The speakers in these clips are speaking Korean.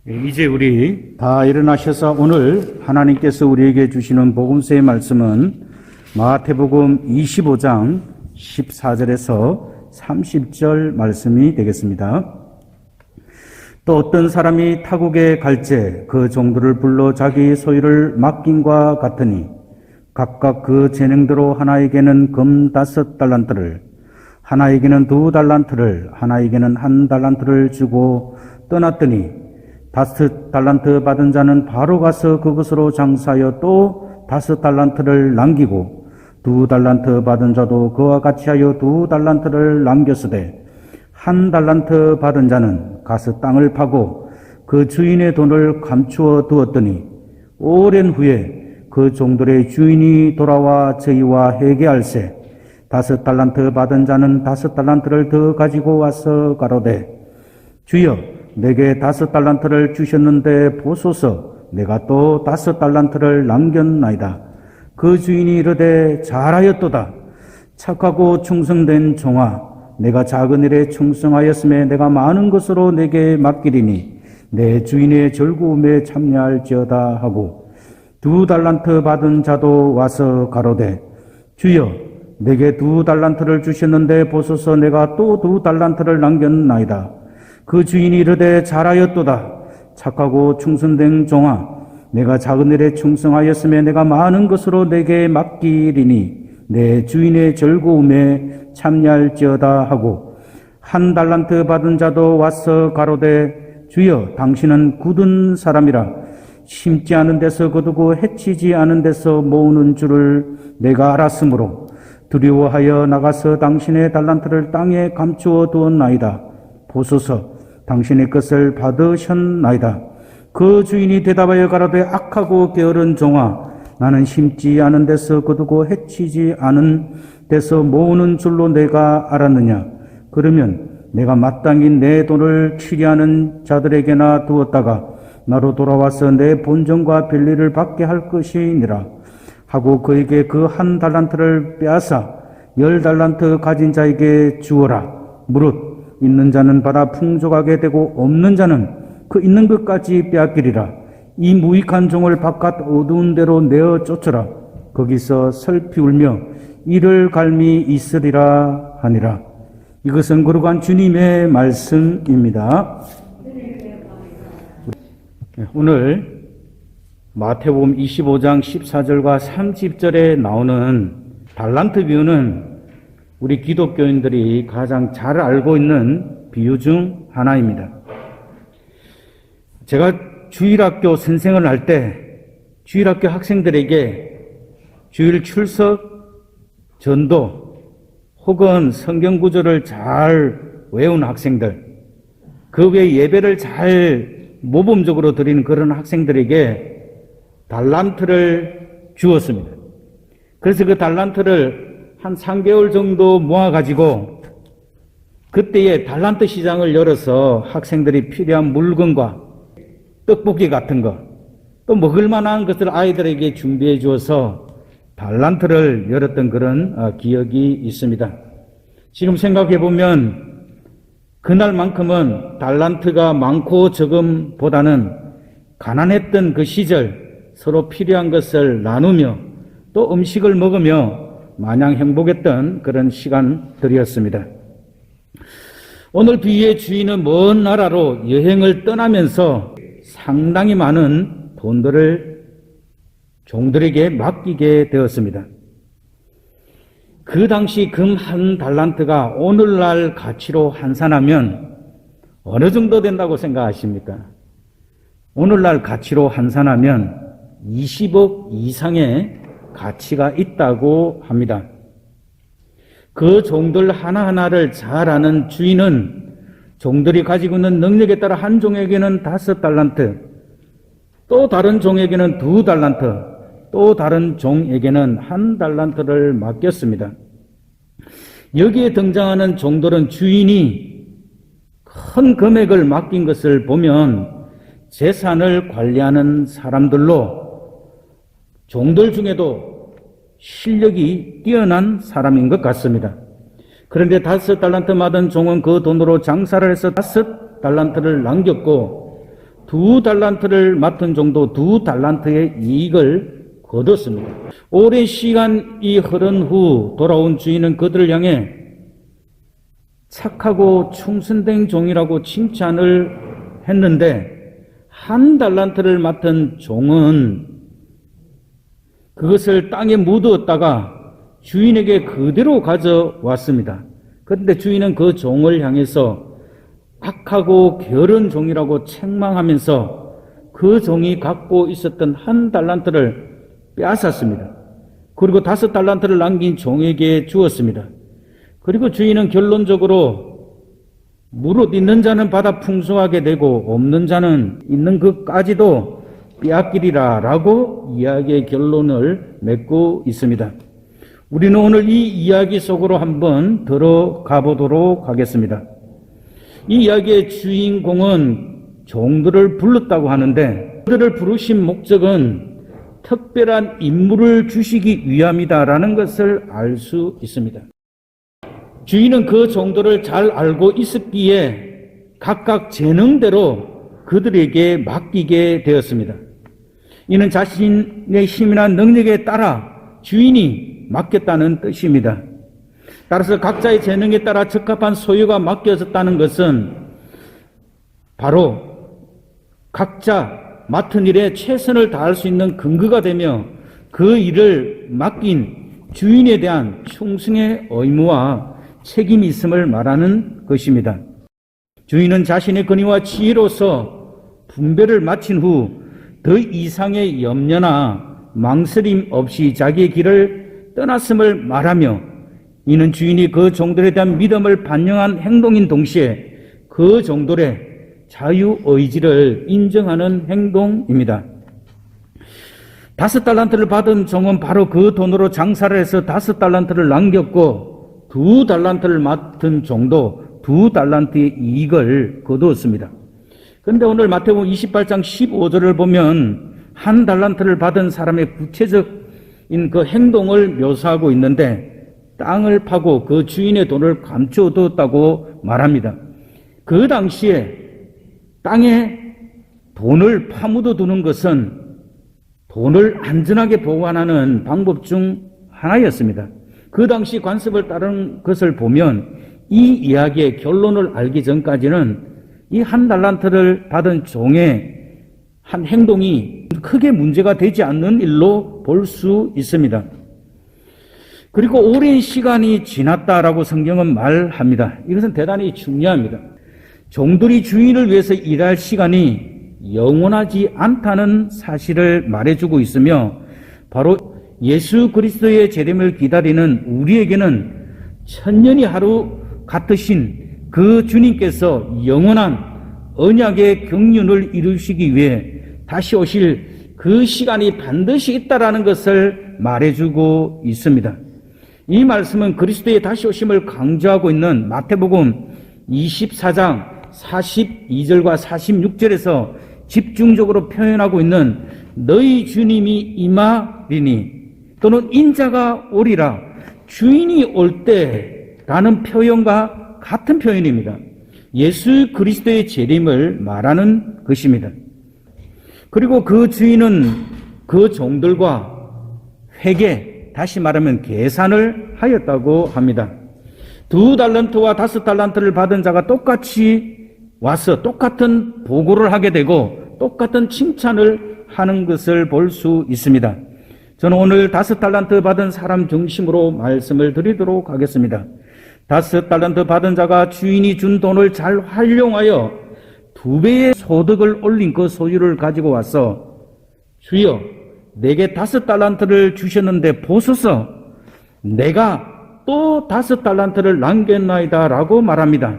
이제 우리 다 일어나셔서 오늘 하나님께서 우리에게 주시는 복음서의 말씀은 마태복음 25장 14절에서 30절 말씀이 되겠습니다. 또 어떤 사람이 타국에 갈제 그 종들을 불러 자기 소유를 맡김과 같으니 각각 그 재능대로 하나에게는 금 5달란트를 하나에게는 2달란트를 하나에게는 1달란트를 주고 떠났더니 5달란트 받은 자는 바로 가서 그것으로 장사하여 또 5달란트를 남기고 2달란트 받은 자도 그와 같이 하여 2달란트를 남겼으되 1달란트 받은 자는 가서 땅을 파고 그 주인의 돈을 감추어 두었더니 오랜 후에 그 종들의 주인이 돌아와 저희와 회개할세 5달란트 받은 자는 5달란트를 더 가지고 와서 가로되 주여 내게 5달란트를 주셨는데 보소서 내가 또 5달란트를 남겼나이다. 그 주인이 이르되 잘하였도다. 착하고 충성된 종아 내가 작은 일에 충성하였음에 내가 많은 것으로 내게 맡기리니 내 주인의 즐거움에 참여할지어다 하고 2달란트 받은 자도 와서 가로되 주여 내게 2달란트를 주셨는데 보소서 내가 또 2달란트를 남겼나이다. 그 주인이 이르되 잘하였도다. 착하고 충성된 종아 내가 작은 일에 충성하였음에 내가 많은 것으로 내게 맡기리니 내 주인의 즐거움에 참여할지어다 하고 1달란트 받은 자도 와서 가로되 주여 당신은 굳은 사람이라 심지 않은 데서 거두고 해치지 않은 데서 모으는 줄을 내가 알았으므로 두려워하여 나가서 당신의 달란트를 땅에 감추어 두었나이다. 보소서 당신의 것을 받으셨나이다. 그 주인이 대답하여 가로되 악하고 게으른 종아 나는 심지 않은 데서 거두고 해치지 않은 데서 모으는 줄로 내가 알았느냐. 그러면 내가 마땅히 내 돈을 취리하는 자들에게나 두었다가 나로 돌아와서 내 본전과 빌리를 받게 할 것이니라 하고 그에게 그 1달란트를 빼앗아 10달란트 가진 자에게 주어라. 무릇 있는 자는 받아 풍족하게 되고 없는 자는 그 있는 것까지 빼앗기리라. 이 무익한 종을 바깥 어두운 데로 내어 쫓으라. 거기서 슬피 울며 이를 갈미 있으리라 하니라. 이것은 거룩한 주님의 말씀입니다. 오늘 마태복음 25장 14절과 30절에 나오는 달란트 비유는 우리 기독교인들이 가장 잘 알고 있는 비유 중 하나입니다. 제가 주일학교 선생을 할 때 주일학교 학생들에게 주일 출석, 전도 혹은 성경 구절을 잘 외운 학생들, 그 외에 예배를 잘 모범적으로 드리는 그런 학생들에게 달란트를 주었습니다. 그래서 그 달란트를 한 3개월 정도 모아가지고 그때에 달란트 시장을 열어서 학생들이 필요한 물건과 떡볶이 같은 거, 또 먹을 만한 것을 아이들에게 준비해 주어서 달란트를 열었던 그런 기억이 있습니다. 지금 생각해 보면 그날만큼은 달란트가 많고 적음보다는 가난했던 그 시절 서로 필요한 것을 나누며 또 음식을 먹으며 마냥 행복했던 그런 시간들이었습니다. 오늘 비유의 주인은 먼 나라로 여행을 떠나면서 상당히 많은 돈들을 종들에게 맡기게 되었습니다. 그 당시 금 1달란트가 오늘날 가치로 환산하면 어느 정도 된다고 생각하십니까? 오늘날 가치로 환산하면 20억 이상의 가치가 있다고 합니다. 그 종들 하나하나를 잘 아는 주인은 종들이 가지고 있는 능력에 따라 한 종에게는 5달란트, 또 다른 종에게는 2달란트, 또 다른 종에게는 1달란트를 맡겼습니다. 여기에 등장하는 종들은 주인이 큰 금액을 맡긴 것을 보면 재산을 관리하는 사람들로 종들 중에도 실력이 뛰어난 사람인 것 같습니다. 그런데 5달란트 받은 종은 그 돈으로 장사를 해서 5달란트를 남겼고 2달란트를 맡은 종도 2달란트의 이익을 거뒀습니다. 오랜 시간이 흐른 후 돌아온 주인은 그들을 향해 착하고 충성된 종이라고 칭찬을 했는데 1달란트를 맡은 종은 그것을 땅에 묻었다가 주인에게 그대로 가져왔습니다. 그런데 주인은 그 종을 향해서 악하고 게으른 종이라고 책망하면서 그 종이 갖고 있었던 1달란트를 빼앗았습니다. 그리고 5달란트를 남긴 종에게 주었습니다. 그리고 주인은 결론적으로 무릇 있는 자는 받아 풍성하게 되고 없는 자는 있는 것까지도 빼앗기리라 라고 이야기의 결론을 맺고 있습니다. 우리는 오늘 이 이야기 속으로 한번 들어가 보도록 하겠습니다. 이 이야기의 주인공은 종들을 불렀다고 하는데 그들을 부르신 목적은 특별한 임무를 주시기 위함이다라는 것을 알 수 있습니다. 주인은 그 종들을 잘 알고 있었기에 각각 재능대로 그들에게 맡기게 되었습니다. 이는 자신의 힘이나 능력에 따라 주인이 맡겼다는 뜻입니다. 따라서 각자의 재능에 따라 적합한 소유가 맡겨졌다는 것은 바로 각자 맡은 일에 최선을 다할 수 있는 근거가 되며 그 일을 맡긴 주인에 대한 충성의 의무와 책임이 있음을 말하는 것입니다. 주인은 자신의 권위와 지혜로서 분배를 마친 후 더 이상의 염려나 망설임 없이 자기의 길을 떠났음을 말하며 이는 주인이 그 종들에 대한 믿음을 반영한 행동인 동시에 그 종들의 자유의지를 인정하는 행동입니다. 5달란트를 받은 종은 바로 그 돈으로 장사를 해서 5달란트를 남겼고 2달란트를 맡은 종도 2달란트의 이익을 거두었습니다. 그런데 오늘 마태복음 28장 15절을 보면 1달란트를 받은 사람의 구체적인 그 행동을 묘사하고 있는데 땅을 파고 그 주인의 돈을 감춰두었다고 말합니다. 그 당시에 땅에 돈을 파묻어 두는 것은 돈을 안전하게 보관하는 방법 중 하나였습니다. 그 당시 관습을 따른 것을 보면 이 이야기의 결론을 알기 전까지는 이 1달란트를 받은 종의 한 행동이 크게 문제가 되지 않는 일로 볼 수 있습니다. 그리고 오랜 시간이 지났다라고 성경은 말합니다. 이것은 대단히 중요합니다. 종들이 주인을 위해서 일할 시간이 영원하지 않다는 사실을 말해주고 있으며 바로 예수 그리스도의 재림을 기다리는 우리에게는 천년이 하루 같으신 그 주님께서 영원한 언약의 경륜을 이루시기 위해 다시 오실 그 시간이 반드시 있다라는 것을 말해주고 있습니다. 이 말씀은 그리스도의 다시 오심을 강조하고 있는 마태복음 24장 42절과 46절에서 집중적으로 표현하고 있는 너희 주님이 임하리니 또는 인자가 오리라 주인이 올 때라는 표현과 같은 표현입니다. 예수 그리스도의 재림을 말하는 것입니다. 그리고 그 주인은 그 종들과 회계, 다시 말하면 계산을 하였다고 합니다. 2달란트와 5달란트를 받은 자가 똑같이 와서 똑같은 보고를 하게 되고 똑같은 칭찬을 하는 것을 볼 수 있습니다. 저는 오늘 5달란트 받은 사람 중심으로 말씀을 드리도록 하겠습니다. 5달란트 받은 자가 주인이 준 돈을 잘 활용하여 2배의 소득을 올린 그 소유를 가지고 와서 주여 내게 5달란트를 주셨는데 보소서 내가 또 5달란트를 남겼나이다 라고 말합니다.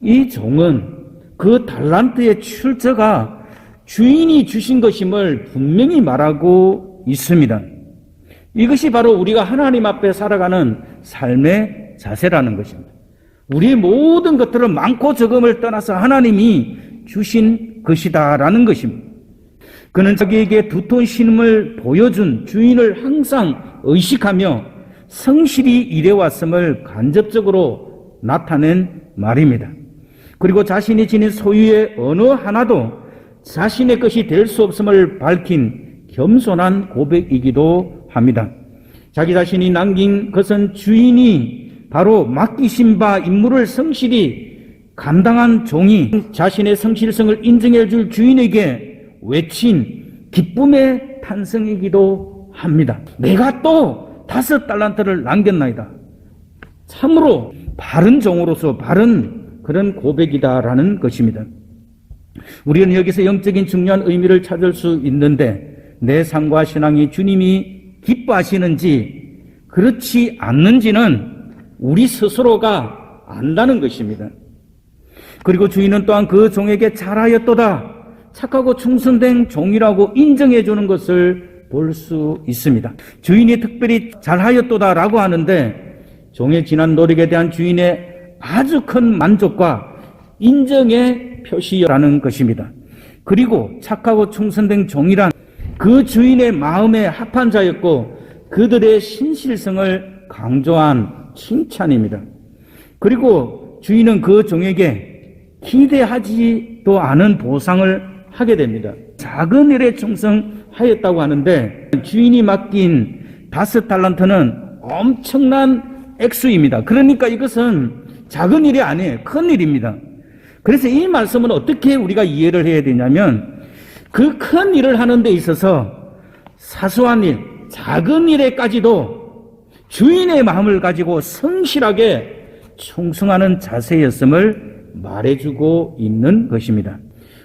이 종은 그 달란트의 출처가 주인이 주신 것임을 분명히 말하고 있습니다. 이것이 바로 우리가 하나님 앞에 살아가는 삶의 자세라는 것입니다. 우리의 모든 것들은 많고 적음을 떠나서 하나님이 주신 것이다라는 것입니다. 그는 자기에게 두터운 신임을 보여준 주인을 항상 의식하며 성실히 일해왔음을 간접적으로 나타낸 말입니다. 그리고 자신이 지닌 소유의 어느 하나도 자신의 것이 될 수 없음을 밝힌 겸손한 고백이기도 합니다. 자기 자신이 남긴 것은 주인이 바로 맡기신 바 임무를 성실히 감당한 종이 자신의 성실성을 인정해 줄 주인에게 외친 기쁨의 탄성이기도 합니다. 내가 또 5달란트를 남겼나이다. 참으로 바른 종으로서 바른 그런 고백이다라는 것입니다. 우리는 여기서 영적인 중요한 의미를 찾을 수 있는데 내 삶과 신앙이 주님이 기뻐하시는지 그렇지 않는지는 우리 스스로가 안다는 것입니다. 그리고 주인은 또한 그 종에게 잘하였도다, 착하고 충성된 종이라고 인정해 주는 것을 볼 수 있습니다. 주인이 특별히 잘하였도다라고 하는데 종의 지난 노력에 대한 주인의 아주 큰 만족과 인정의 표시라는 것입니다. 그리고 착하고 충성된 종이란 그 주인의 마음에 합한 자였고 그들의 신실성을 강조한 칭찬입니다. 그리고 주인은 그 종에게 기대하지도 않은 보상을 하게 됩니다. 작은 일에 충성하였다고 하는데 주인이 맡긴 5달란트는 엄청난 액수입니다. 그러니까 이것은 작은 일이 아니에요. 큰 일입니다. 그래서 이 말씀은 어떻게 우리가 이해를 해야 되냐면 그 큰 일을 하는 데 있어서 사소한 일, 작은 일에까지도 주인의 마음을 가지고 성실하게 충성하는 자세였음을 말해주고 있는 것입니다.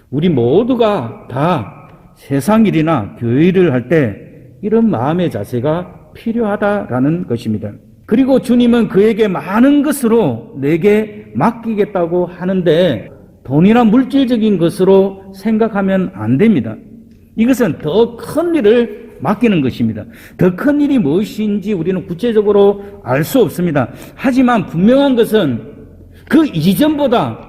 우리 모두가 다 세상 일이나 교회 일을 할 때 이런 마음의 자세가 필요하다라는 것입니다. 그리고 주님은 그에게 많은 것으로 내게 맡기겠다고 하는데 돈이나 물질적인 것으로 생각하면 안 됩니다. 이것은 더 큰 일을 맡기는 것입니다. 더 큰 일이 무엇인지 우리는 구체적으로 알 수 없습니다. 하지만 분명한 것은 그 이전보다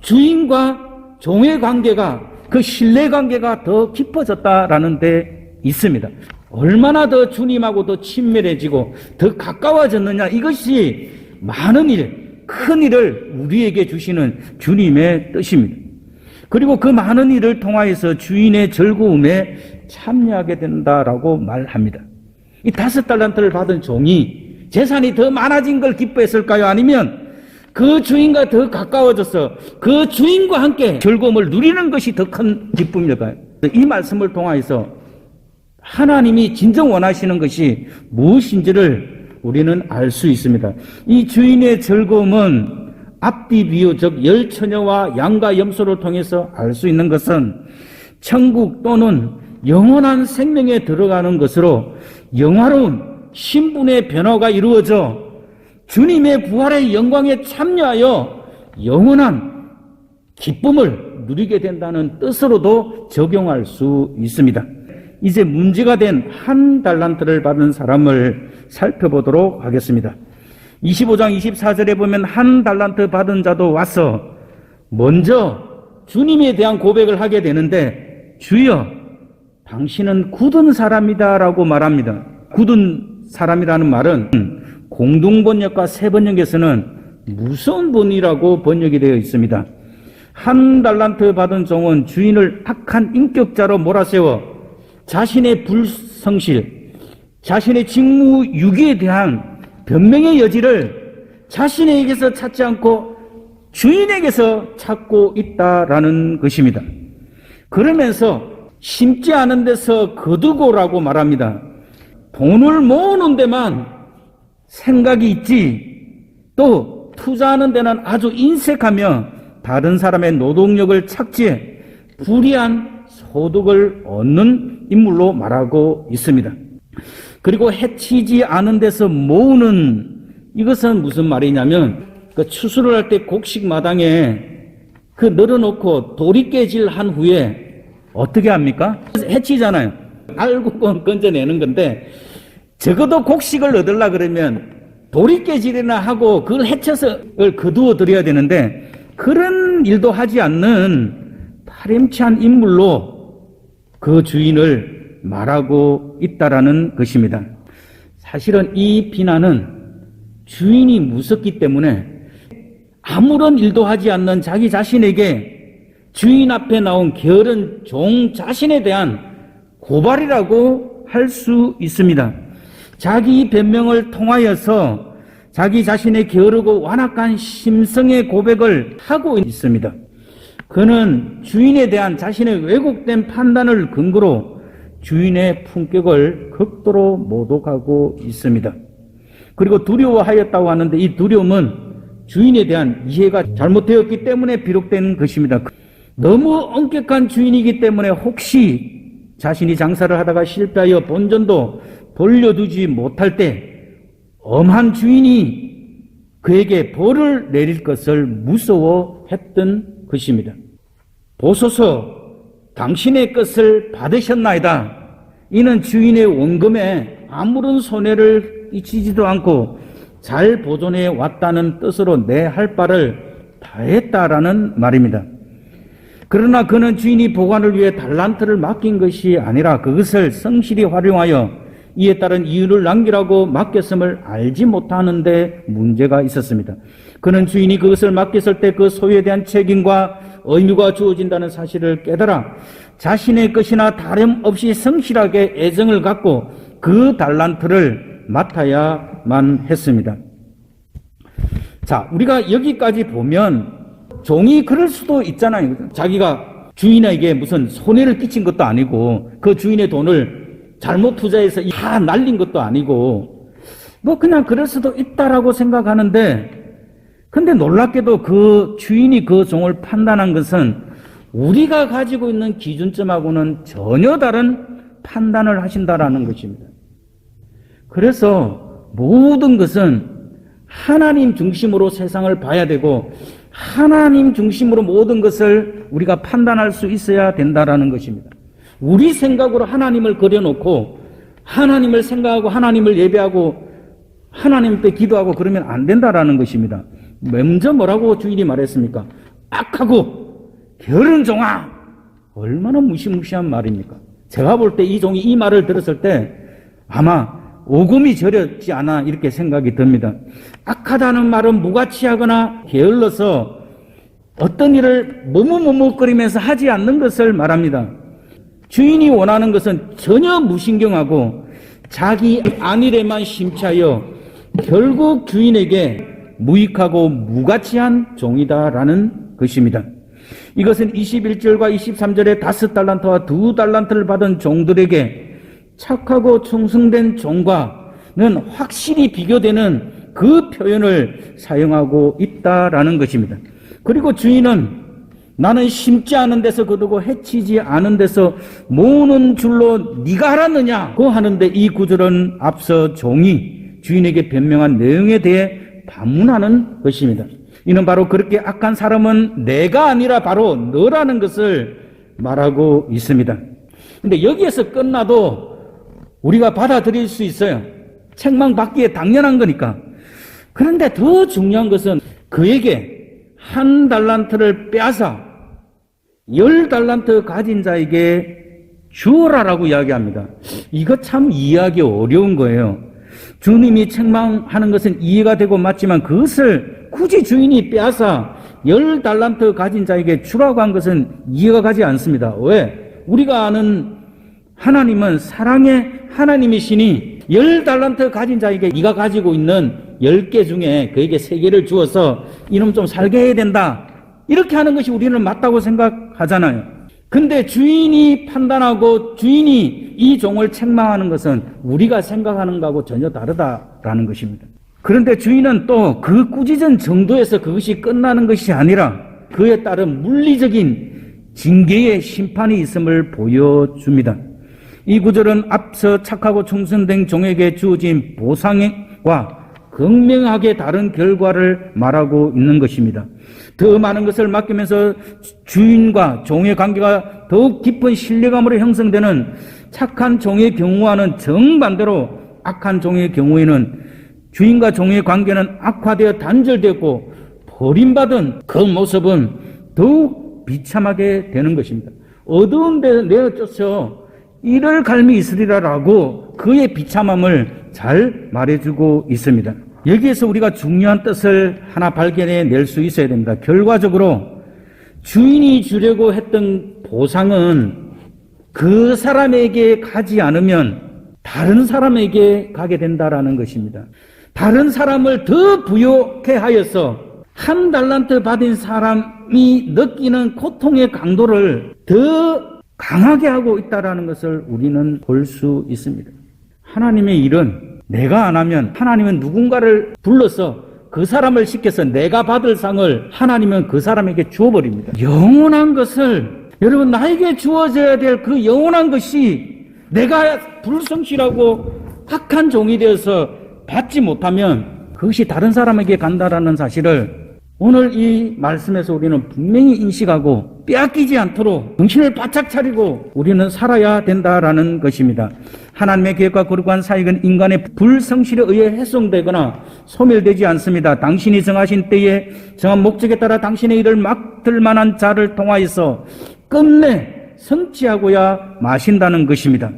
주인과 종의 관계가, 그 신뢰 관계가 더 깊어졌다라는 데 있습니다. 얼마나 더 주님하고 더 친밀해지고 더 가까워졌느냐, 이것이 많은 일, 큰 일을 우리에게 주시는 주님의 뜻입니다. 그리고 그 많은 일을 통하여서 주인의 즐거움에 참여하게 된다라고 말합니다. 이 5달란트를 받은 종이 재산이 더 많아진 걸 기뻐했을까요? 아니면 그 주인과 더 가까워져서 그 주인과 함께 즐거움을 누리는 것이 더 큰 기쁨일까요? 이 말씀을 통하여서 하나님이 진정 원하시는 것이 무엇인지를 우리는 알 수 있습니다. 이 주인의 즐거움은 앞뒤 비유, 즉 열처녀와 양과 염소를 통해서 알 수 있는 것은 천국 또는 영원한 생명에 들어가는 것으로 영화로운 신분의 변화가 이루어져 주님의 부활의 영광에 참여하여 영원한 기쁨을 누리게 된다는 뜻으로도 적용할 수 있습니다. 이제 문제가 된 1달란트를 받은 사람을 살펴보도록 하겠습니다. 25장 24절에 보면 1달란트 받은 자도 와서 먼저 주님에 대한 고백을 하게 되는데 주여 당신은 굳은 사람이다라고 말합니다. 굳은 사람이라는 말은 공동번역과 새번역에서는 무서운 분이라고 번역이 되어 있습니다. 1달란트 받은 종은 주인을 악한 인격자로 몰아세워 자신의 불성실, 자신의 직무 유기에 대한 변명의 여지를 자신에게서 찾지 않고 주인에게서 찾고 있다라는 것입니다. 그러면서 심지 않은 데서 거두고라고 말합니다. 돈을 모으는 데만 생각이 있지 또 투자하는 데는 아주 인색하며 다른 사람의 노동력을 착취해 불이한 소득을 얻는 인물로 말하고 있습니다. 그리고 해치지 않은 데서 모으는, 이것은 무슨 말이냐면 그 추수를 할 때 곡식 마당에 그 널어놓고 도리깨질 한 후에 어떻게 합니까? 해치잖아요. 알고 건져내는 건데 적어도 곡식을 얻으려 그러면 도리깨질이나 하고 그걸 해쳐서 거두어 드려야 되는데 그런 일도 하지 않는 파렴치한 인물로 그 주인을 말하고 있다라는 것입니다. 사실은 이 비난은 주인이 무섭기 때문에 아무런 일도 하지 않는 자기 자신에게 주인 앞에 나온 게으른 종 자신에 대한 고발이라고 할 수 있습니다. 자기 변명을 통하여서 자기 자신의 게으르고 완악한 심성의 고백을 하고 있습니다. 그는 주인에 대한 자신의 왜곡된 판단을 근거로 주인의 품격을 극도로 모독하고 있습니다. 그리고 두려워하였다고 하는데 이 두려움은 주인에 대한 이해가 잘못되었기 때문에 비롯된 것입니다. 너무 엄격한 주인이기 때문에 혹시 자신이 장사를 하다가 실패하여 본전도 돌려두지 못할 때 엄한 주인이 그에게 벌을 내릴 것을 무서워했던 것입니다. 보소서, 당신의 것을 받으셨나이다. 이는 주인의 원금에 아무런 손해를 끼치지도 않고 잘 보존해 왔다는 뜻으로 내 할 바를 다했다라는 말입니다. 그러나 그는 주인이 보관을 위해 달란트를 맡긴 것이 아니라 그것을 성실히 활용하여 이에 따른 이유를 남기라고 맡겼음을 알지 못하는 데 문제가 있었습니다. 그는 주인이 그것을 맡겼을 때 그 소유에 대한 책임과 의무가 주어진다는 사실을 깨달아 자신의 것이나 다름없이 성실하게 애정을 갖고 그 달란트를 맡아야만 했습니다. 자, 우리가 여기까지 보면 종이 그럴 수도 있잖아요. 자기가 주인에게 무슨 손해를 끼친 것도 아니고 그 주인의 돈을 잘못 투자해서 다 날린 것도 아니고 뭐 그냥 그럴 수도 있다라고 생각하는데, 근데 놀랍게도 그 주인이 그 종을 판단한 것은 우리가 가지고 있는 기준점하고는 전혀 다른 판단을 하신다라는 것입니다. 그래서 모든 것은 하나님 중심으로 세상을 봐야 되고 하나님 중심으로 모든 것을 우리가 판단할 수 있어야 된다라는 것입니다. 우리 생각으로 하나님을 그려놓고 하나님을 생각하고 하나님을 예배하고 하나님께 기도하고 그러면 안 된다라는 것입니다. 먼저 뭐라고 주인이 말했습니까? 악하고 게으른 종아! 얼마나 무시무시한 말입니까? 제가 볼 때 이 종이 이 말을 들었을 때 아마 오금이 저렸지 않아 이렇게 생각이 듭니다. 악하다는 말은 무가치하거나 게을러서 어떤 일을 머뭇머뭇거리면서 하지 않는 것을 말합니다. 주인이 원하는 것은 전혀 무신경하고 자기 안일에만 심취하여 결국 주인에게 무익하고 무가치한 종이다라는 것입니다. 이것은 21절과 23절에 5달란트와 2달란트를 받은 종들에게 착하고 충성된 종과는 확실히 비교되는 그 표현을 사용하고 있다라는 것입니다. 그리고 주인은 나는 심지 않은 데서 거두고 해치지 않은 데서 모으는 줄로 네가 알았느냐고 하는데 이 구절은 앞서 종이 주인에게 변명한 내용에 대해 반문하는 것입니다. 이는 바로 그렇게 악한 사람은 내가 아니라 바로 너라는 것을 말하고 있습니다. 근데 여기에서 끝나도 우리가 받아들일 수 있어요. 책망받기에 당연한 거니까. 그런데 더 중요한 것은 그에게 1달란트를 빼앗아 10달란트 가진 자에게 주어라라고 이야기합니다. 이거 참 이해하기 어려운 거예요. 주님이 책망하는 것은 이해가 되고 맞지만 그것을 굳이 주인이 빼앗아 10달란트 가진 자에게 주라고 한 것은 이해가 가지 않습니다. 왜? 우리가 아는 하나님은 사랑의 하나님이시니 10달란트 가진 자에게 네가 가지고 있는 10개 중에 그에게 3개를 주어서 이놈 좀 살게 해야 된다. 이렇게 하는 것이 우리는 맞다고 생각하잖아요. 근데 주인이 판단하고 주인이 이 종을 책망하는 것은 우리가 생각하는 것하고 전혀 다르다라는 것입니다. 그런데 주인은 또 그 꾸짖은 정도에서 그것이 끝나는 것이 아니라 그에 따른 물리적인 징계의 심판이 있음을 보여줍니다. 이 구절은 앞서 착하고 충성된 종에게 주어진 보상과 극명하게 다른 결과를 말하고 있는 것입니다. 더 많은 것을 맡기면서 주인과 종의 관계가 더욱 깊은 신뢰감으로 형성되는 착한 종의 경우와는 정반대로 악한 종의 경우에는 주인과 종의 관계는 악화되어 단절되었고 버림받은 그 모습은 더욱 비참하게 되는 것입니다. 어두운 데 내어쫓아 이를 갈미 있으리라라고 그의 비참함을 잘 말해주고 있습니다. 여기에서 우리가 중요한 뜻을 하나 발견해 낼 수 있어야 됩니다. 결과적으로 주인이 주려고 했던 보상은 그 사람에게 가지 않으면 다른 사람에게 가게 된다라는 것입니다. 다른 사람을 더 부욕해 하여서 한 달란트 받은 사람이 느끼는 고통의 강도를 더 강하게 하고 있다라는 것을 우리는 볼 수 있습니다. 하나님의 일은 내가 안 하면 하나님은 누군가를 불러서 그 사람을 시켜서 내가 받을 상을 하나님은 그 사람에게 주어버립니다. 영원한 것을 여러분 나에게 주어져야 될 그 영원한 것이 내가 불성실하고 악한 종이 되어서 받지 못하면 그것이 다른 사람에게 간다라는 사실을 오늘 이 말씀에서 우리는 분명히 인식하고 빼앗기지 않도록 정신을 바짝 차리고 우리는 살아야 된다라는 것입니다. 하나님의 계획과 거룩한 사역은 인간의 불성실에 의해 훼손되거나 소멸되지 않습니다. 당신이 정하신 때에 정한 목적에 따라 당신의 일을 맡을 만한 자를 통하여서 끝내 성취하고야 마신다는 것입니다.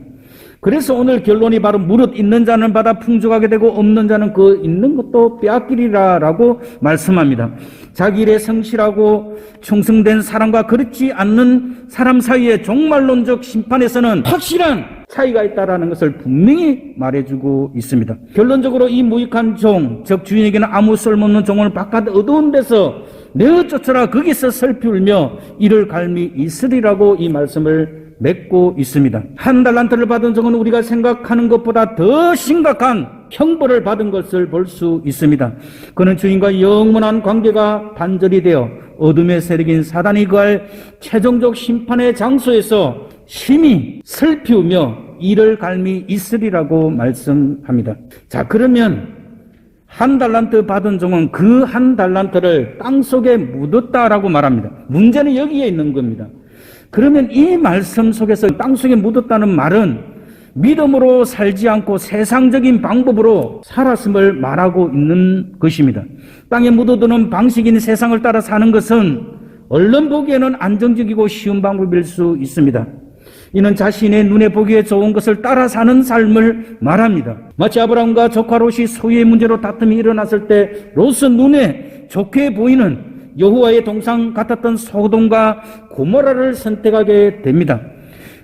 그래서 오늘 결론이 바로 무릇 있는 자는 받아 풍족하게 되고 없는 자는 그 있는 것도 빼앗기리라라고 말씀합니다. 자기 일에 성실하고 충성된 사람과 그렇지 않는 사람 사이의 종말론적 심판에서는 확실한 차이가 있다라는 것을 분명히 말해주고 있습니다. 결론적으로 이 무익한 종, 즉 주인에게는 아무 쓸모없는 종을 바깥 어두운 데서 내어 쫓아라 거기서 슬피 울며 이를 갈미 있으리라고 이 말씀을 맺고 있습니다. 한 달란트를 받은 종은 우리가 생각하는 것보다 더 심각한 형벌을 받은 것을 볼 수 있습니다. 그는 주인과 영원한 관계가 단절이 되어 어둠의 세력인 사단이 거할 최종적 심판의 장소에서 심히 슬피 우며 이를 갈미 있으리라고 말씀합니다. 자, 그러면 한 달란트 받은 종은 그 한 달란트를 땅속에 묻었다라고 말합니다. 문제는 여기에 있는 겁니다. 그러면 이 말씀 속에서 땅속에 묻었다는 말은 믿음으로 살지 않고 세상적인 방법으로 살았음을 말하고 있는 것입니다. 땅에 묻어두는 방식인 세상을 따라 사는 것은 얼른 보기에는 안정적이고 쉬운 방법일 수 있습니다. 이는 자신의 눈에 보기에 좋은 것을 따라 사는 삶을 말합니다. 마치 아브라함과 조카 롯이 소유의 문제로 다툼이 일어났을 때 롯은 눈에 좋게 보이는 여호와의 동상 같았던 소돔과 고모라를 선택하게 됩니다.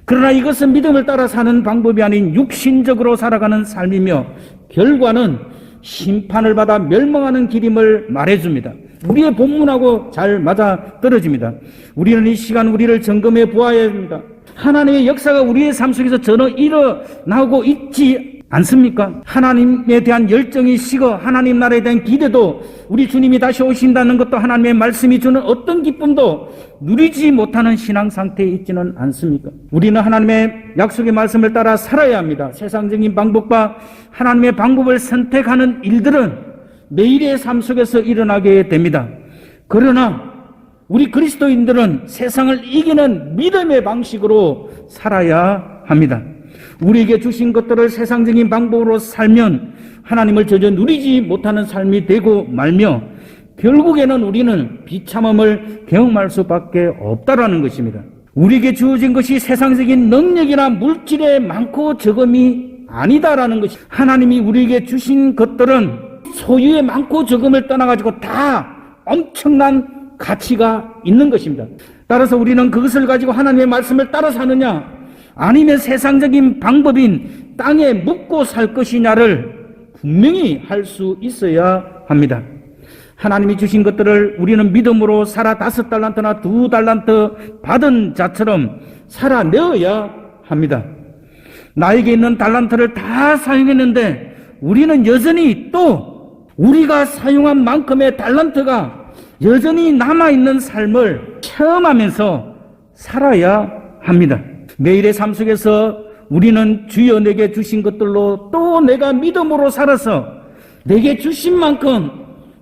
그러나 이것은 믿음을 따라 사는 방법이 아닌 육신적으로 살아가는 삶이며 결과는 심판을 받아 멸망하는 길임을 말해줍니다. 우리의 본문하고 잘 맞아 떨어집니다. 우리는 이 시간 우리를 점검해 보아야 합니다. 하나님의 역사가 우리의 삶 속에서 전혀 일어나고 있지 않습니까? 하나님에 대한 열정이 식어 하나님 나라에 대한 기대도 우리 주님이 다시 오신다는 것도 하나님의 말씀이 주는 어떤 기쁨도 누리지 못하는 신앙 상태에 있지는 않습니까? 우리는 하나님의 약속의 말씀을 따라 살아야 합니다. 세상적인 방법과 하나님의 방법을 선택하는 일들은 매일의 삶 속에서 일어나게 됩니다. 그러나 우리 그리스도인들은 세상을 이기는 믿음의 방식으로 살아야 합니다. 우리에게 주신 것들을 세상적인 방법으로 살면 하나님을 전혀 누리지 못하는 삶이 되고 말며 결국에는 우리는 비참함을 경험할 수밖에 없다라는 것입니다. 우리에게 주어진 것이 세상적인 능력이나 물질의 많고 적음이 아니다라는 것이 하나님이 우리에게 주신 것들은 소유의 많고 적음을 떠나가지고 다 엄청난 가치가 있는 것입니다. 따라서 우리는 그것을 가지고 하나님의 말씀을 따라 사느냐 아니면 세상적인 방법인 땅에 묵고 살 것이냐를 분명히 할 수 있어야 합니다. 하나님이 주신 것들을 우리는 믿음으로 살아 5달란트나 2달란트 받은 자처럼 살아내어야 합니다. 나에게 있는 달란트를 다 사용했는데 우리는 여전히 또 우리가 사용한 만큼의 달란트가 여전히 남아있는 삶을 체험하면서 살아야 합니다. 매일의 삶 속에서 우리는 주여 내게 주신 것들로 또 내가 믿음으로 살아서 내게 주신 만큼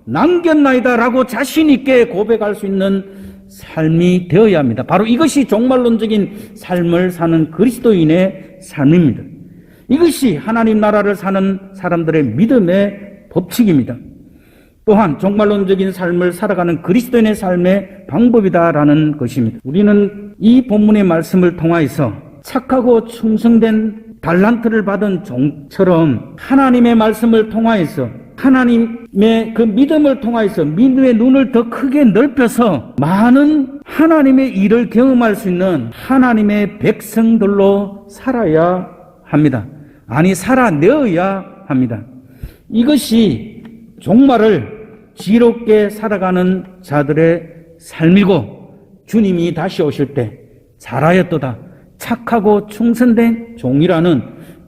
남겼나이다 라고 자신 있게 고백할 수 있는 삶이 되어야 합니다. 바로 이것이 종말론적인 삶을 사는 그리스도인의 삶입니다. 이것이 하나님 나라를 사는 사람들의 믿음의 법칙입니다. 또한 종말론적인 삶을 살아가는 그리스도인의 삶의 방법이다라는 것입니다. 우리는 이 본문의 말씀을 통하여서 착하고 충성된 달란트를 받은 종처럼 하나님의 말씀을 통하여서 하나님의 그 믿음을 통하여서 믿음의 눈을 더 크게 넓혀서 많은 하나님의 일을 경험할 수 있는 하나님의 백성들로 살아야 합니다. 아니, 살아내어야 합니다. 이것이 종말을 지롭게 살아가는 자들의 삶이고, 주님이 다시 오실 때 잘하였도다, 착하고 충성된 종이라는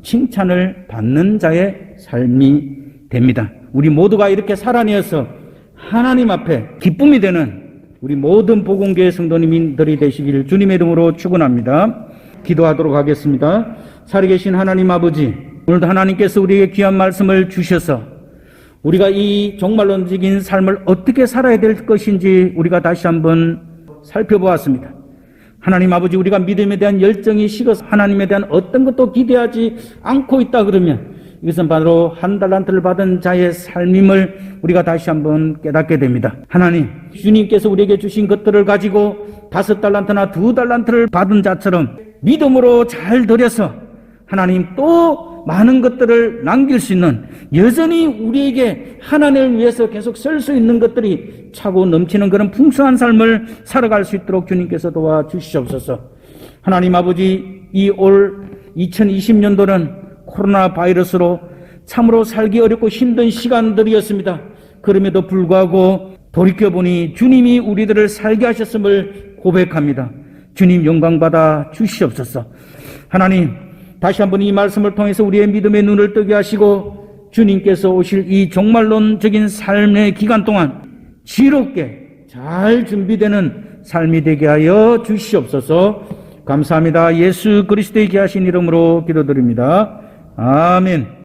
칭찬을 받는 자의 삶이 됩니다. 우리 모두가 이렇게 살아내어서 하나님 앞에 기쁨이 되는 우리 모든 복음교회 성도님들이 되시기를 주님의 이름으로 축원합니다. 기도하도록 하겠습니다. 살아계신 하나님 아버지, 오늘도 하나님께서 우리에게 귀한 말씀을 주셔서 우리가 이 종말론적인 삶을 어떻게 살아야 될 것인지 우리가 다시 한번 살펴보았습니다. 하나님 아버지, 우리가 믿음에 대한 열정이 식어서 하나님에 대한 어떤 것도 기대하지 않고 있다 그러면 이것은 바로 한 달란트를 받은 자의 삶임을 우리가 다시 한번 깨닫게 됩니다. 하나님, 주님께서 우리에게 주신 것들을 가지고 5달란트나 2달란트를 받은 자처럼 믿음으로 잘 들여서 하나님 또 많은 것들을 남길 수 있는, 여전히 우리에게 하나님을 위해서 계속 설 수 있는 것들이 차고 넘치는 그런 풍성한 삶을 살아갈 수 있도록 주님께서 도와주시옵소서. 하나님 아버지, 이 올 2020년도는 코로나 바이러스로 참으로 살기 어렵고 힘든 시간들이었습니다. 그럼에도 불구하고 돌이켜보니 주님이 우리들을 살게 하셨음을 고백합니다. 주님 영광받아 주시옵소서. 하나님, 다시 한번 이 말씀을 통해서 우리의 믿음의 눈을 뜨게 하시고 주님께서 오실 이 종말론적인 삶의 기간 동안 지롭게 잘 준비되는 삶이 되게 하여 주시옵소서. 감사합니다. 예수 그리스도의 귀하신 이름으로 기도드립니다. 아멘.